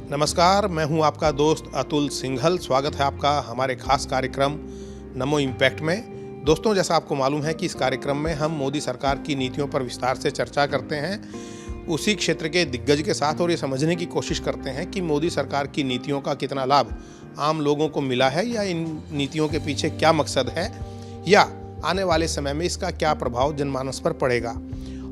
नमस्कार, मैं हूं आपका दोस्त अतुल सिंघल। स्वागत है आपका हमारे खास कार्यक्रम नमो इम्पैक्ट में। दोस्तों, जैसा आपको मालूम है कि इस कार्यक्रम में हम मोदी सरकार की नीतियों पर विस्तार से चर्चा करते हैं, उसी क्षेत्र के दिग्गज के साथ, और ये समझने की कोशिश करते हैं कि मोदी सरकार की नीतियों का कितना लाभ आम लोगों को मिला है, या इन नीतियों के पीछे क्या मकसद है, या आने वाले समय में इसका क्या प्रभाव जनमानस पर पड़ेगा।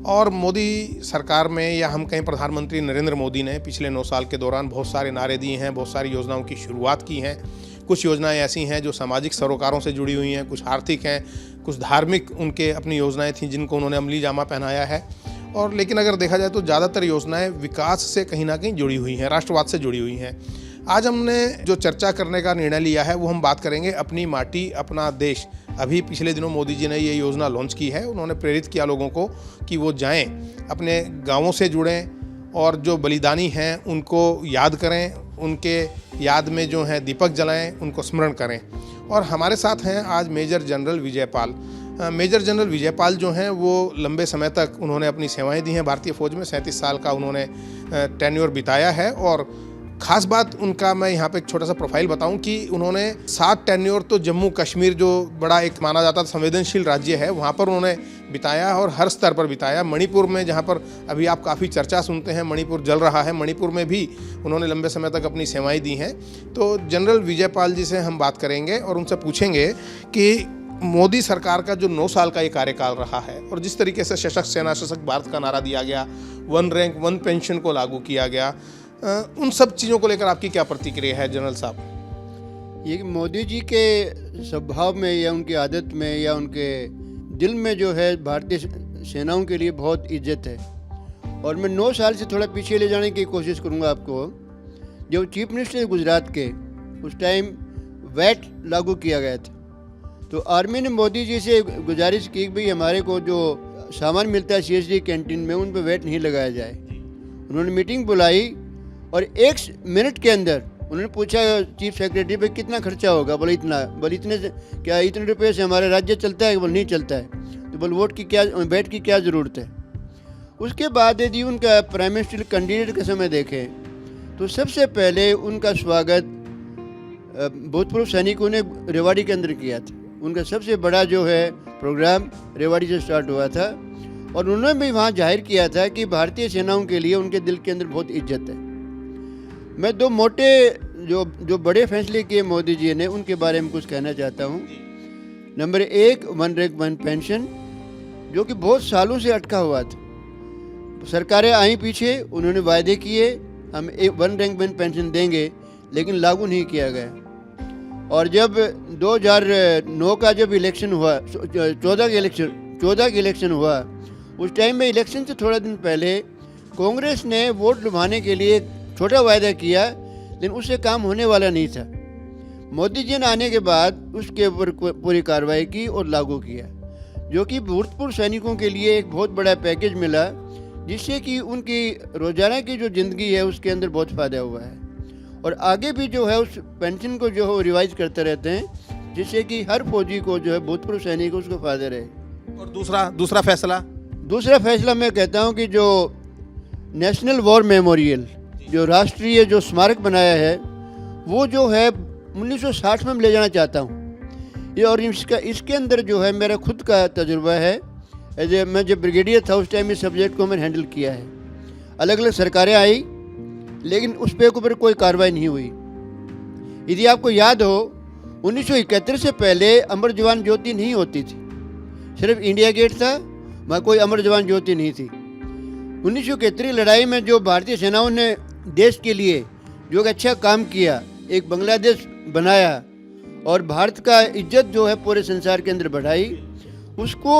और मोदी सरकार में, या हम कहें प्रधानमंत्री नरेंद्र मोदी ने पिछले 9 साल के दौरान बहुत सारे नारे दिए हैं, बहुत सारी योजनाओं की शुरुआत की हैं। कुछ योजनाएं ऐसी हैं जो सामाजिक सरोकारों से जुड़ी हुई हैं, कुछ आर्थिक हैं, कुछ धार्मिक उनके अपनी योजनाएं थीं जिनको उन्होंने अमली जामा पहनाया है। और लेकिन अगर देखा जाए तो ज़्यादातर योजनाएं विकास से कहीं ना कहीं जुड़ी हुई हैं, राष्ट्रवाद से जुड़ी हुई हैं। आज हमने जो चर्चा करने का निर्णय लिया है वो हम बात करेंगे अपनी माटी अपना देश। अभी पिछले दिनों मोदी जी ने ये योजना लॉन्च की है। उन्होंने प्रेरित किया लोगों को कि वो जाएं, अपने गांवों से जुड़ें और जो बलिदानी हैं उनको याद करें, उनके याद में जो है दीपक जलाएं, उनको स्मरण करें। और हमारे साथ हैं आज major general Vijaypal. Major general Vijaypal जो हैं वो लंबे समय तक उन्होंने अपनी सेवाएं दी हैं भारतीय फ़ौज में। 37 साल का उन्होंने टेन्योर बिताया है। और ख़ास बात उनका मैं यहाँ पे एक छोटा सा प्रोफाइल बताऊं कि उन्होंने 7 टेन्योर तो जम्मू कश्मीर, जो बड़ा एक माना जाता संवेदनशील राज्य है, वहाँ पर उन्होंने बिताया और हर स्तर पर बिताया। मणिपुर में, जहाँ पर अभी आप काफ़ी चर्चा सुनते हैं, मणिपुर जल रहा है, मणिपुर में भी उन्होंने लंबे समय तक अपनी सेवाएं दी हैं। तो जनरल विजयपाल जी से हम बात करेंगे और उनसे पूछेंगे कि मोदी सरकार का जो 9 साल का ये कार्यकाल रहा है, और जिस तरीके से सशक्त सेना सशक्त भारत का नारा दिया गया, 1 रैंक 1 पेंशन को लागू किया गया, उन सब चीज़ों को लेकर आपकी क्या प्रतिक्रिया है जनरल साहब? ये मोदी जी के स्वभाव में या उनकी आदत में या उनके दिल में जो है भारतीय सेनाओं के लिए बहुत इज्जत है। और मैं 9 साल से थोड़ा पीछे ले जाने की कोशिश करूंगा आपको। जब चीफ मिनिस्टर गुजरात के उस टाइम वैट लागू किया गया था, तो आर्मी ने मोदी जी से गुजारिश की कि भाई हमारे को जो सामान मिलता है CSD कैंटीन में, उन पर वैट नहीं लगाया जाए। उन्होंने मीटिंग बुलाई और 1 मिनट के अंदर उन्होंने पूछा चीफ सेक्रेटरी पे कितना खर्चा होगा। बोले इतना। बोले इतने से क्या, इतने रुपए से हमारा राज्य चलता है? बोले नहीं चलता है। तो बोले वैट की क्या ज़रूरत है? उसके बाद यदि उनका प्राइम मिनिस्टर कैंडिडेट का समय देखें तो सबसे पहले उनका स्वागत भूतपूर्व सैनिकों ने रेवाड़ी के अंदर किया था। उनका सबसे बड़ा जो है प्रोग्राम रेवाड़ी से स्टार्ट हुआ था। और उन्होंने भी वहाँ जाहिर किया था कि भारतीय सेनाओं के लिए उनके दिल के अंदर बहुत इज्जत है। मैं 2 मोटे जो बड़े फैसले किए मोदी जी ने, उनके बारे में कुछ कहना चाहता हूँ। नंबर 1, 1 रैंक 1 पेंशन, जो कि बहुत सालों से अटका हुआ था। सरकारें आई पीछे, उन्होंने वायदे किए हम 1 रैंक 1 पेंशन देंगे, लेकिन लागू नहीं किया गया। और जब 2009 का जब इलेक्शन हुआ, 14 के इलेक्शन हुआ, उस टाइम में इलेक्शन से थोड़ा दिन पहले कांग्रेस ने वोट लुभाने के लिए छोटा वायदा किया, लेकिन उससे काम होने वाला नहीं था। मोदी जी ने आने के बाद उसके ऊपर पूरी कार्रवाई की और लागू किया, जो कि भूतपूर्व सैनिकों के लिए एक बहुत बड़ा पैकेज मिला, जिससे कि उनकी रोज़ाना की जो ज़िंदगी है उसके अंदर बहुत फ़ायदा हुआ है। और आगे भी जो है उस पेंशन को जो है वो रिवाइज करते रहते हैं, जिससे कि हर फौजी को जो है भूतपूर्व सैनिक को उसको फ़ायदा रहे। और दूसरा फैसला मैं कहता हूँ कि जो नेशनल वॉर मेमोरियल, जो राष्ट्रीय जो स्मारक बनाया है, वो जो है 1960 में ले जाना चाहता हूँ ये। और इसके अंदर जो है मेरा खुद का तजुर्बा है। मैं जब ब्रिगेडियर था उस टाइम इस सब्जेक्ट को मैंने हैंडल किया है। अलग अलग सरकारें आई, लेकिन उस पर ऊपर कोई कार्रवाई नहीं हुई। यदि आपको याद हो, 1971 से पहले अमर जवान ज्योति नहीं होती थी, सिर्फ इंडिया गेट था, वहाँ कोई अमर जवान ज्योति नहीं थी। 1971 लड़ाई में जो भारतीय सेनाओं ने देश के लिए जो अच्छा काम किया, एक बांग्लादेश बनाया और भारत का इज्जत जो है पूरे संसार के अंदर बढ़ाई, उसको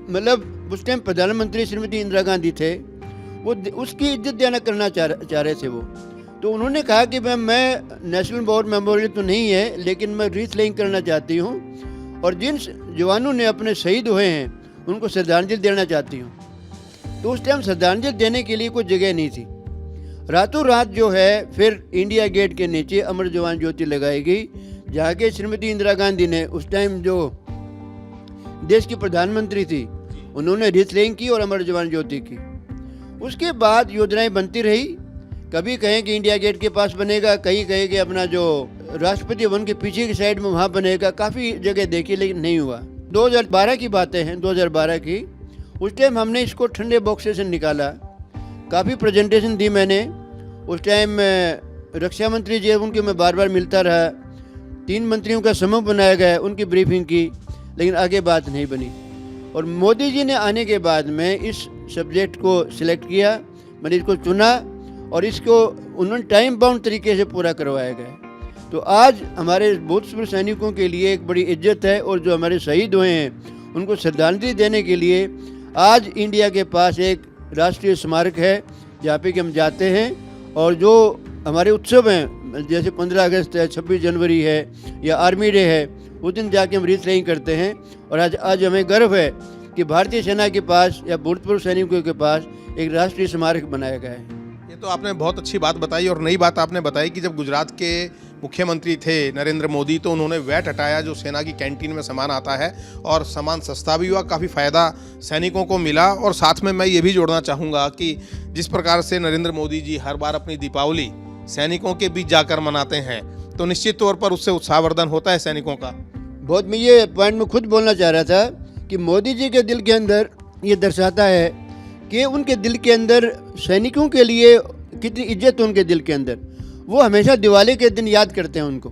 मतलब उस टाइम प्रधानमंत्री श्रीमती इंदिरा गांधी थे, वो उसकी इज्जत देना करना चाह रहे थे वो। तो उन्होंने कहा कि मैं नेशनल वॉर मेमोरियल तो नहीं है, लेकिन मैं रीथ लेइंग करना चाहती हूँ और जिन जवानों ने अपने शहीद हुए हैं उनको श्रद्धांजलि देना चाहती हूँ। तो उस टाइम श्रद्धांजलि देने के लिए कोई जगह नहीं थी। रातों रात जो है फिर इंडिया गेट के नीचे अमर जवान ज्योति लगाई गई, जहाँ के श्रीमती इंदिरा गांधी ने उस टाइम जो देश की प्रधानमंत्री थी, उन्होंने रीथ लेइंग की और अमर जवान ज्योति की। उसके बाद योजनाएं बनती रही, कभी कहें कि इंडिया गेट के पास बनेगा, कहीं कहें कि अपना जो राष्ट्रपति भवन के पीछे की साइड में वहाँ बनेगा। काफ़ी जगह देखी लेकिन नहीं हुआ। 2012 की बातें हैं, 2012 की। उस टाइम हमने इसको ठंडे बॉक्से से निकाला, काफ़ी प्रेजेंटेशन दी मैंने। उस टाइम रक्षा मंत्री जी उनके मैं बार बार मिलता रहा, 3 मंत्रियों का समूह बनाया गया, उनकी ब्रीफिंग की, लेकिन आगे बात नहीं बनी। और मोदी जी ने आने के बाद में इस सब्जेक्ट को सिलेक्ट किया, मैंने इसको चुना और इसको उन्होंने टाइम बाउंड तरीके से पूरा करवाया गया। तो आज हमारे भूतपूर्व सैनिकों के लिए एक बड़ी इज्जत है, और जो हमारे शहीद हुए हैं उनको श्रद्धांजलि देने के लिए आज इंडिया के पास एक राष्ट्रीय स्मारक है जहाँ पे कि हम जाते हैं। और जो हमारे उत्सव हैं, जैसे 15 अगस्त है, 26 जनवरी है या आर्मी डे है, उस दिन जाके हम रीत रही करते हैं। और आज हमें गर्व है कि भारतीय सेना के पास या भूतपूर्व सैनिकों के पास एक राष्ट्रीय स्मारक बनाया गया है। ये तो आपने बहुत अच्छी बात बताई, और नई बात आपने बताई कि जब गुजरात के मुख्यमंत्री थे नरेंद्र मोदी, तो उन्होंने वैट हटाया जो सेना की कैंटीन में सामान आता है, और सामान सस्ता भी हुआ, काफ़ी फ़ायदा सैनिकों को मिला। और साथ में मैं ये भी जोड़ना चाहूँगा कि जिस प्रकार से नरेंद्र मोदी जी हर बार अपनी दीपावली सैनिकों के बीच जाकर मनाते हैं, तो निश्चित तौर पर उससे उत्साहवर्धन होता है सैनिकों का। बहुत, मैं ये पॉइंट में खुद बोलना चाह रहा था कि मोदी जी के दिल के अंदर ये दर्शाता है कि उनके दिल के अंदर सैनिकों के लिए कितनी इज्जत है उनके दिल के अंदर। वो हमेशा दिवाली के दिन याद करते हैं उनको,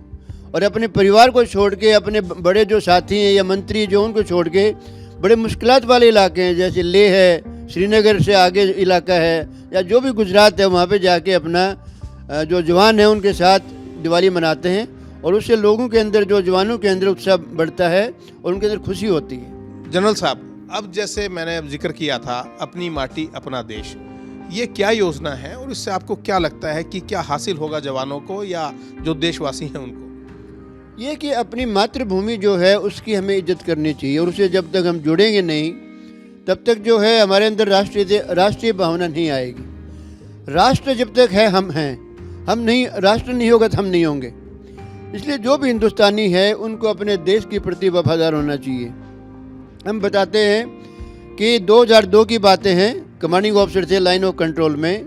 और अपने परिवार को छोड़ के, अपने बड़े जो साथी हैं या मंत्री जो, उनको छोड़ के बड़े मुश्किलात वाले इलाके हैं, जैसे लेह है, श्रीनगर से आगे इलाका है, या जो भी गुजरात है, वहाँ पे जाके अपना जो जवान है उनके साथ दिवाली मनाते हैं। और उससे लोगों के अंदर, जो जवानों के अंदर उत्साह बढ़ता है और उनके अंदर खुशी होती है। जनरल साहब, अब जैसे मैंने जिक्र किया था अपनी माटी अपना देश, ये क्या योजना है और इससे आपको क्या लगता है कि क्या हासिल होगा जवानों को या जो देशवासी हैं उनको? ये कि अपनी मातृभूमि जो है उसकी हमें इज्जत करनी चाहिए, और उससे जब तक हम जुड़ेंगे नहीं तब तक जो है हमारे अंदर राष्ट्रीय भावना नहीं आएगी। राष्ट्र जब तक है हम हैं, हम नहीं, राष्ट्र नहीं होगा तो हम नहीं होंगे। इसलिए जो भी हिंदुस्तानी है उनको अपने देश के प्रति वफादार होना चाहिए। हम बताते हैं कि 2002 की बातें हैं, कमांडिंग ऑफिसर थे लाइन ऑफ कंट्रोल में,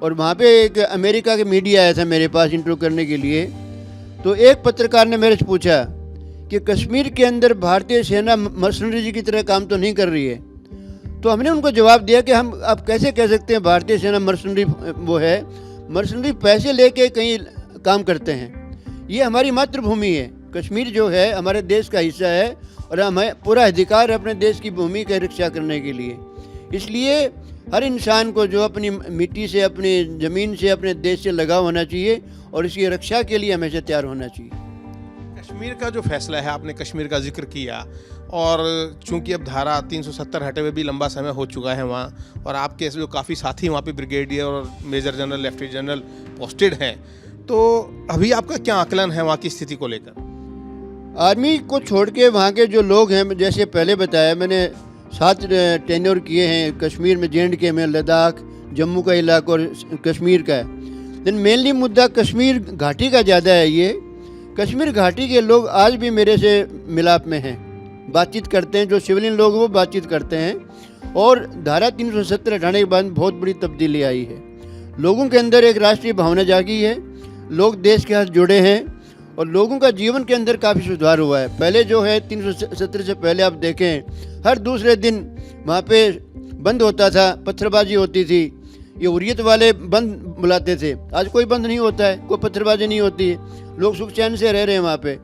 और वहाँ पे एक अमेरिका के मीडिया आया था मेरे पास इंटरव्यू करने के लिए। तो एक पत्रकार ने मेरे से पूछा कि कश्मीर के अंदर भारतीय सेना मर्सनरी की तरह काम तो नहीं कर रही है। तो हमने उनको जवाब दिया कि हम आप कैसे कह सकते हैं भारतीय सेना मर्सनरी वो है, मर्सनरी पैसे लेके कहीं काम करते हैं। ये हमारी मातृभूमि है, कश्मीर जो है हमारे देश का हिस्सा है, और हमें पूरा अधिकार है अपने देश की भूमि की रक्षा करने के लिए। इसलिए हर इंसान को जो अपनी मिट्टी से, अपनी ज़मीन से, अपने देश से लगाव होना चाहिए, और इसकी रक्षा के लिए हमेशा तैयार होना चाहिए। कश्मीर का जो फैसला है, आपने कश्मीर का जिक्र किया, और चूंकि अब धारा 370 हटे हुए भी लंबा समय हो चुका है वहाँ, और आपके जो काफ़ी साथी वहाँ पे ब्रिगेडियर और major general, lieutenant general posted हैं, तो अभी आपका क्या आकलन है वहाँ की स्थिति को लेकर? आर्मी को छोड़ के वहाँ के जो लोग हैं, जैसे पहले बताया मैंने, 7 टेन्योर किए हैं कश्मीर में, J&K में, लद्दाख, जम्मू का इलाका और कश्मीर का है। लेकिन मेनली मुद्दा कश्मीर घाटी का ज़्यादा है। ये कश्मीर घाटी के लोग आज भी मेरे से मिलाप में हैं, बातचीत करते हैं, जो सिविलियन लोग वो बातचीत करते हैं। और धारा 370 हटाने के बाद बहुत बड़ी तब्दीली आई है, लोगों के अंदर एक राष्ट्रीय भावना जागी है, लोग देश के साथ जुड़े हैं, और लोगों का जीवन के अंदर काफ़ी सुधार हुआ है। पहले जो है 370 से पहले आप देखें हर दूसरे दिन वहाँ पे बंद होता था, पत्थरबाजी होती थी, ये हुर्रियत वाले बंद बुलाते थे। आज कोई बंद नहीं होता है, कोई पत्थरबाजी नहीं होती है, लोग सुख चैन से रह रहे हैं वहाँ पे।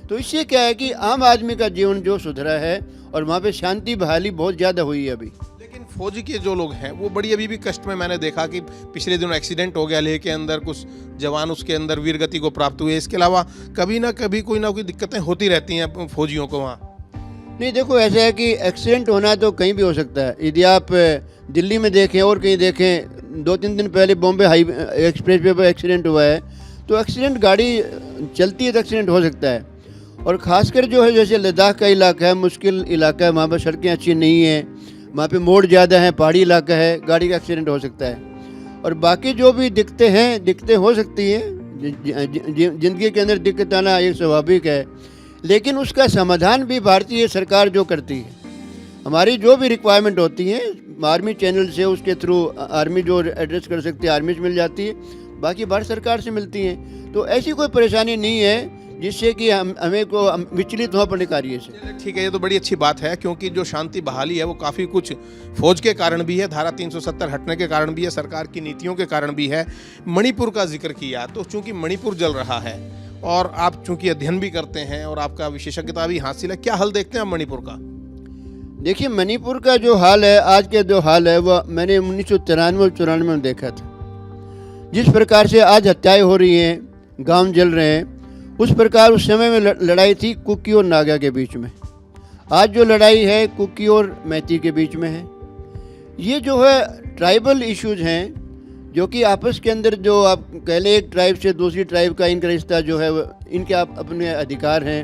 तो इससे क्या है कि आम आदमी का जीवन जो सुधरा है, और वहाँ पे शांति बहाली बहुत ज़्यादा हुई है अभी। लेकिन फौजी के जो लोग हैं वो बड़ी अभी भी कष्ट में, मैंने देखा कि पिछले दिनों एक्सीडेंट हो गया लेह के अंदर, कुछ जवान उसके अंदर वीरगति को प्राप्त हुए। इसके अलावा कभी ना कभी कोई ना कोई दिक्कतें होती रहती हैं फौजियों को वहाँ। नहीं, देखो ऐसा है कि एक्सीडेंट होना तो कहीं भी हो सकता है। यदि आप दिल्ली में देखें और कहीं देखें, 2-3 दिन पहले बॉम्बे एक्सप्रेस वे पर एक्सीडेंट हुआ है। तो एक्सीडेंट, गाड़ी चलती है तो एक्सीडेंट हो सकता है। और ख़ासकर जो है जैसे लद्दाख का इलाका है, मुश्किल इलाका है, वहाँ पर सड़कें अच्छी नहीं हैं, वहाँ पे मोड़ ज़्यादा है, पहाड़ी इलाका है, गाड़ी का एक्सीडेंट हो सकता है। और बाकी जो भी दिक्कतें हो सकती हैं, ज़िंदगी के अंदर दिक्कत आना एक स्वाभाविक है, लेकिन उसका समाधान भी भारतीय सरकार जो करती है। हमारी जो भी रिक्वायरमेंट होती है आर्मी चैनल से, उसके थ्रू आर्मी जो एड्रेस कर सकती है, आर्मी से मिल जाती है। बाकी भारत सरकार से मिलती हैं। तो ऐसी कोई परेशानी नहीं है जिससे कि हमें को विचलित हो अपने कार्य से। चलिए, ठीक है, ये तो बड़ी अच्छी बात है, क्योंकि जो शांति बहाली है वो काफ़ी कुछ फौज के कारण भी है, धारा 370 हटने के कारण भी है, सरकार की नीतियों के कारण भी है। मणिपुर का जिक्र किया, तो चूंकि मणिपुर जल रहा है और आप चूंकि अध्ययन भी करते हैं और आपका विशेषज्ञता भी हासिल है, क्या हल देखते हैं आप मणिपुर का? देखिए, मणिपुर का जो हाल है, आज के जो हाल है, वो मैंने 1993-94 में देखा था। जिस प्रकार से आज हत्याएं हो रही हैं, गांव जल रहे हैं, उस प्रकार उस समय में लड़ाई थी कुकी और नागा के बीच में। आज जो लड़ाई है कुकी और मैती के बीच में है। ये जो है ट्राइबल इश्यूज हैं, जो कि आपस के अंदर जो आप कह लें एक ट्राइब से दूसरी ट्राइब का इनका रिश्ता जो है, इनके अपने अधिकार हैं,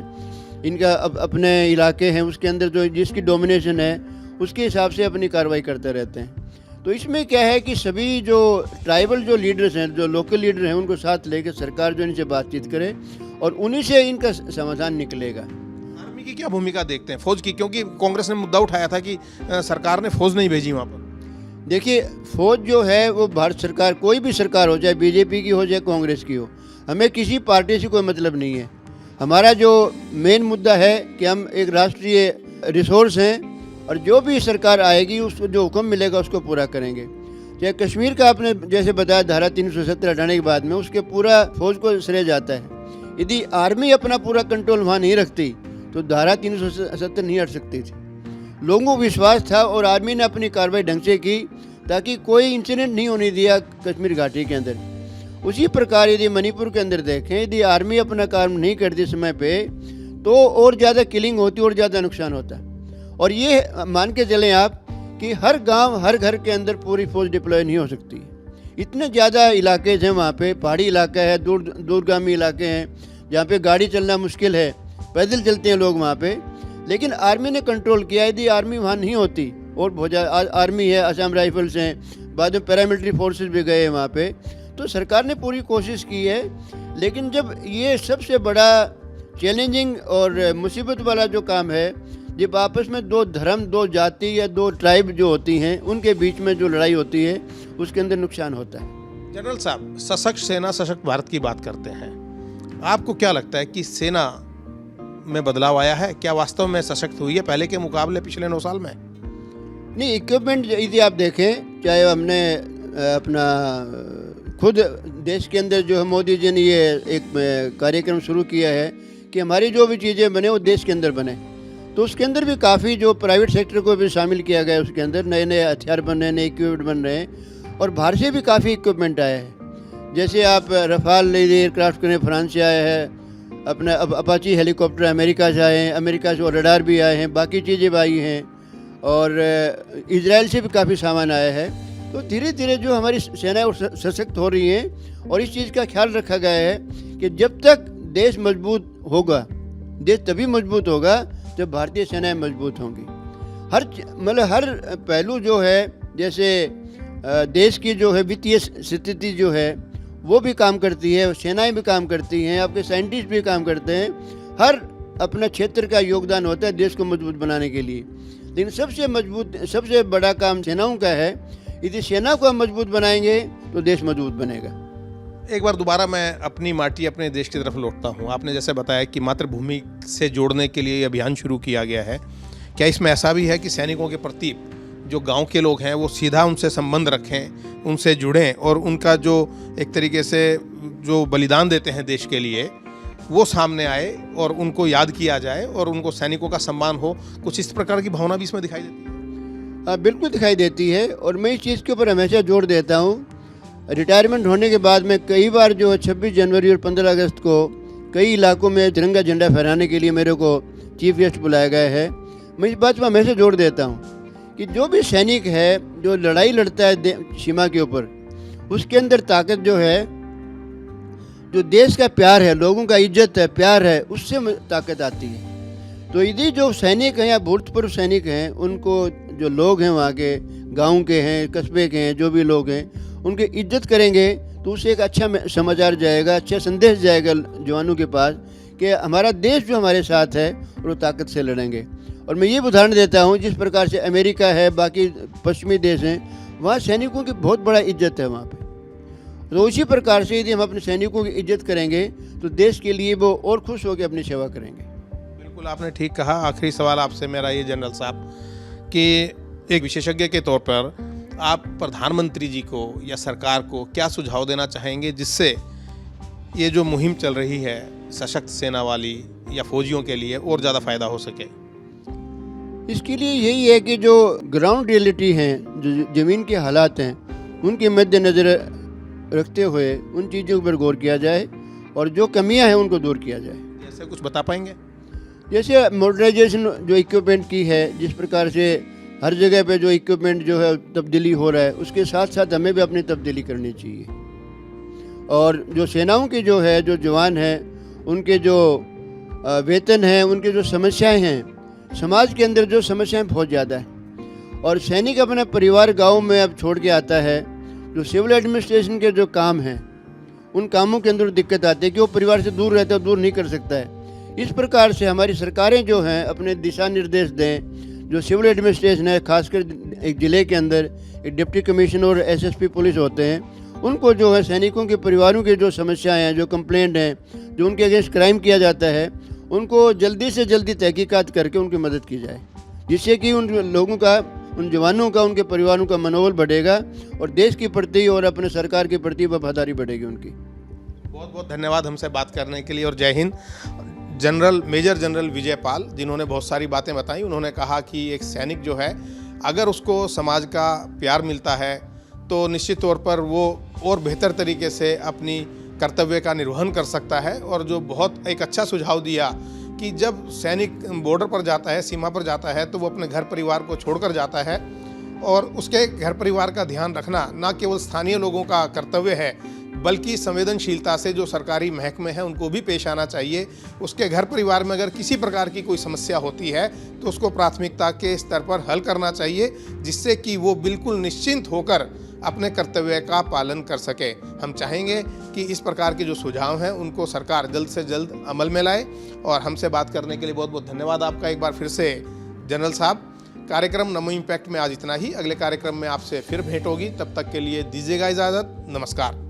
इनका अपने इलाके हैं, उसके अंदर जो जिसकी डोमिनेशन है उसके हिसाब से अपनी कार्रवाई करते रहते हैं। तो इसमें क्या है कि सभी जो ट्राइबल जो लीडर्स हैं, जो लोकल लीडर हैं, उनको साथ लेकर सरकार जो इनसे बातचीत करे और उन्हीं से इनका समाधान निकलेगा। आर्मी की क्या भूमिका देखते हैं, फौज की? क्योंकि कांग्रेस ने मुद्दा उठाया था कि सरकार ने फौज नहीं भेजी वहाँ पर। देखिए, फौज जो है वो भारत सरकार, कोई भी सरकार हो, चाहे बीजेपी की हो चाहे कांग्रेस की हो, हमें किसी पार्टी से कोई मतलब नहीं है। हमारा जो मेन मुद्दा है कि हम एक राष्ट्रीय रिसोर्स हैं और जो भी सरकार आएगी उसको जो हुक्म मिलेगा उसको पूरा करेंगे। चाहे कश्मीर का आपने जैसे बताया धारा 370 हटाने के बाद में उसके पूरा फौज को श्रेय जाता है। यदि आर्मी अपना पूरा कंट्रोल वहाँ नहीं रखती तो धारा 370 नहीं हट सकती थी। लोगों को विश्वास था और आर्मी ने अपनी कार्रवाई ढंग से की ताकि कोई इंसिडेंट नहीं होने दिया कश्मीर घाटी के अंदर। उसी प्रकार यदि मणिपुर के अंदर देखें, यदि आर्मी अपना काम नहीं करती समय पे तो और ज़्यादा किलिंग होती और ज़्यादा नुकसान होता। और ये मान के चलें आप कि हर गांव हर घर के अंदर पूरी फौज डिप्लॉय नहीं हो सकती। इतने ज़्यादा इलाके हैं वहाँ पे, पहाड़ी इलाका है, दूरगामी इलाके हैं जहाँ पे गाड़ी चलना मुश्किल है, पैदल चलते हैं लोग वहाँ पे। लेकिन आर्मी ने कंट्रोल किया। यदि आर्मी वहाँ नहीं होती, और बहुत आर्मी है, असम राइफल्स हैं, बाद में पैरामिलिट्री फोर्सेस भी गए हैं वहाँ पे, तो सरकार ने पूरी कोशिश की है। लेकिन जब ये सबसे बड़ा चैलेंजिंग और मुसीबत वाला जो काम है, जब आपस में दो धर्म, दो जाति या दो ट्राइब जो होती हैं उनके बीच में जो लड़ाई होती है, उसके अंदर नुकसान होता है। जनरल साहब, सशक्त सेना सशक्त भारत की बात करते हैं, आपको क्या लगता है कि सेना में बदलाव आया है? क्या वास्तव में सशक्त हुई है पहले के मुकाबले पिछले 9 साल में? नहीं, इक्विपमेंट यदि आप देखें, चाहे हमने अपना खुद देश के अंदर जो है मोदी जी ने ये एक कार्यक्रम शुरू किया है कि हमारी जो भी चीज़ें बने वो देश के अंदर बने, तो उसके अंदर भी काफ़ी जो प्राइवेट सेक्टर को भी शामिल किया गया है। उसके अंदर नए नए हथियार बन रहे हैं, नए इक्विपमेंट बन रहे हैं और बाहर से भी काफ़ी इक्विपमेंट आया है। जैसे आप रफाल एयरक्राफ्ट करें, फ्रांस से आया है, अपना अपाची हेलीकॉप्टर अमेरिका से आए हैं, अमेरिका से और रडार भी आए हैं, बाकी चीज़ें भी आई हैं और इजराइल से भी काफ़ी सामान आया है। तो धीरे धीरे जो हमारी सेनाएं सशक्त हो रही हैं और इस चीज़ का ख्याल रखा गया है कि जब तक देश मजबूत होगा, देश तभी मजबूत होगा जब भारतीय सेनाएं मजबूत होंगी। हर पहलू जो है, जैसे देश की जो है वित्तीय स्थिति जो है वो भी काम करती है, सेनाएं भी काम करती हैं, आपके साइंटिस्ट भी काम करते हैं। हर अपना क्षेत्र का योगदान होता है देश को मजबूत बनाने के लिए। लेकिन सबसे बड़ा काम सेनाओं का है। यदि सेना को हम मजबूत बनाएंगे तो देश मजबूत बनेगा। एक बार दोबारा मैं अपनी माटी, अपने देश की तरफ लौटता हूँ। आपने जैसे बताया कि मातृभूमि से जोड़ने के लिए ये अभियान शुरू किया गया है। क्या इसमें ऐसा भी है कि सैनिकों के प्रति जो गांव के लोग हैं वो सीधा उनसे संबंध रखें, उनसे जुड़ें और उनका जो एक तरीके से जो बलिदान देते हैं देश के लिए वो सामने आए और उनको याद किया जाए और उनको सैनिकों का सम्मान हो? कुछ इस प्रकार की भावना भी इसमें दिखाई देती है? बिल्कुल दिखाई देती है और मैं इस चीज़ के ऊपर हमेशा जोर देता हूँ। रिटायरमेंट होने के बाद में कई बार जो है 26 जनवरी और 15 अगस्त को कई इलाकों में तिरंगा झंडा फहराने के लिए मेरे को चीफ गेस्ट बुलाया गया है। मैं इस बात पर हमेशा जोर देता हूँ कि जो भी सैनिक है जो लड़ाई लड़ता है सीमा के ऊपर, उसके अंदर ताकत जो है, जो देश का प्यार है, लोगों का इज्जत है, प्यार है, उससे ताकत आती है। तो यदि जो सैनिक हैं या भूतपूर्व सैनिक हैं, उनको जो लोग हैं वहाँ के, गांव के हैं, कस्बे के हैं, जो भी लोग हैं, उनकी इज्जत करेंगे तो उससे एक अच्छा समाचार जाएगा, अच्छा संदेश जाएगा जवानों के पास कि हमारा देश जो हमारे साथ है और वो ताकत से लड़ेंगे। और मैं ये उदाहरण देता हूँ, जिस प्रकार से अमेरिका है, बाकी पश्चिमी देश हैं, वहाँ सैनिकों की बहुत बड़ा इज्जत है वहाँ पे। तो उसी प्रकार से यदि हम अपने सैनिकों की इज्जत करेंगे तो देश के लिए वो और खुश होकर अपनी सेवा करेंगे। बिल्कुल आपने ठीक कहा। आखिरी सवाल आपसे मेरा ये जनरल साहब कि एक विशेषज्ञ के तौर पर आप प्रधानमंत्री जी को या सरकार को क्या सुझाव देना चाहेंगे जिससे ये जो मुहिम चल रही है सशक्त सेना वाली या फौजियों के लिए और ज़्यादा फायदा हो सके? इसके लिए यही है कि जो ग्राउंड रियलिटी हैं, जो ज़मीन के हालात हैं, उनके मद्देनज़र रखते हुए उन चीज़ों पर गौर किया जाए और जो कमियां हैं उनको दूर किया जाए। जैसे कुछ बता पाएंगे? जैसे मॉडर्नाइजेशन जो इक्विपमेंट की है, जिस प्रकार से हर जगह पे जो इक्विपमेंट जो है तब्दीली हो रहा है, उसके साथ साथ हमें भी अपनी तब्दीली करनी चाहिए। और जो सेनाओं की जो है, जो जवान हैं, उनके जो वेतन हैं, उनके जो समस्याएं हैं, समाज के अंदर जो समस्याएं बहुत ज़्यादा है। और सैनिक अपना परिवार गाँव में अब छोड़ के आता है, जो सिविल एडमिनिस्ट्रेशन के जो काम हैं उन कामों के अंदर दिक्कत आती है कि वो परिवार से दूर रहता है, दूर नहीं कर सकता है। इस प्रकार से हमारी सरकारें जो हैं अपने दिशा निर्देश दें। जो सिविल एडमिनिस्ट्रेशन है, खासकर एक ज़िले के अंदर एक डिप्टी कमिश्नर और एसएसपी पुलिस होते हैं, उनको जो है सैनिकों के परिवारों की जो समस्याएं हैं, जो कंप्लेंट हैं, जो उनके अगेंस्ट क्राइम किया जाता है, उनको जल्दी से जल्दी तहकीकात करके उनकी मदद की जाए, जिससे कि उन लोगों का, उन जवानों का, उनके परिवारों का मनोबल बढ़ेगा और देश के प्रति और अपने सरकार के प्रति वफादारी बढ़ेगी उनकी। बहुत बहुत धन्यवाद हमसे बात करने के लिए और जय Hind. General major general Vijay Pal, जिन्होंने बहुत सारी बातें बताई। उन्होंने कहा कि एक सैनिक जो है अगर उसको समाज का प्यार मिलता है तो निश्चित तौर पर वो और बेहतर तरीके से अपनी कर्तव्य का निर्वहन कर सकता है। और जो बहुत एक अच्छा सुझाव दिया कि जब सैनिक बॉर्डर पर जाता है, सीमा पर जाता है, तो वो अपने घर परिवार को छोड़कर जाता है और उसके घर परिवार का ध्यान रखना न केवल स्थानीय लोगों का कर्तव्य है बल्कि संवेदनशीलता से जो सरकारी महकमे हैं उनको भी पेश आना चाहिए। उसके घर परिवार में अगर किसी प्रकार की कोई समस्या होती है तो उसको प्राथमिकता के स्तर पर हल करना चाहिए, जिससे कि वो बिल्कुल निश्चिंत होकर अपने कर्तव्य का पालन कर सके। हम चाहेंगे कि इस प्रकार के जो सुझाव हैं उनको सरकार जल्द से जल्द अमल में लाए। और हमसे बात करने के लिए बहुत बहुत धन्यवाद आपका एक बार फिर से जनरल साहब। कार्यक्रम नमो इम्पैक्ट में आज इतना ही। अगले कार्यक्रम में आपसे फिर भेंट होगी, तब तक के लिए दीजिएगा इजाज़त। नमस्कार।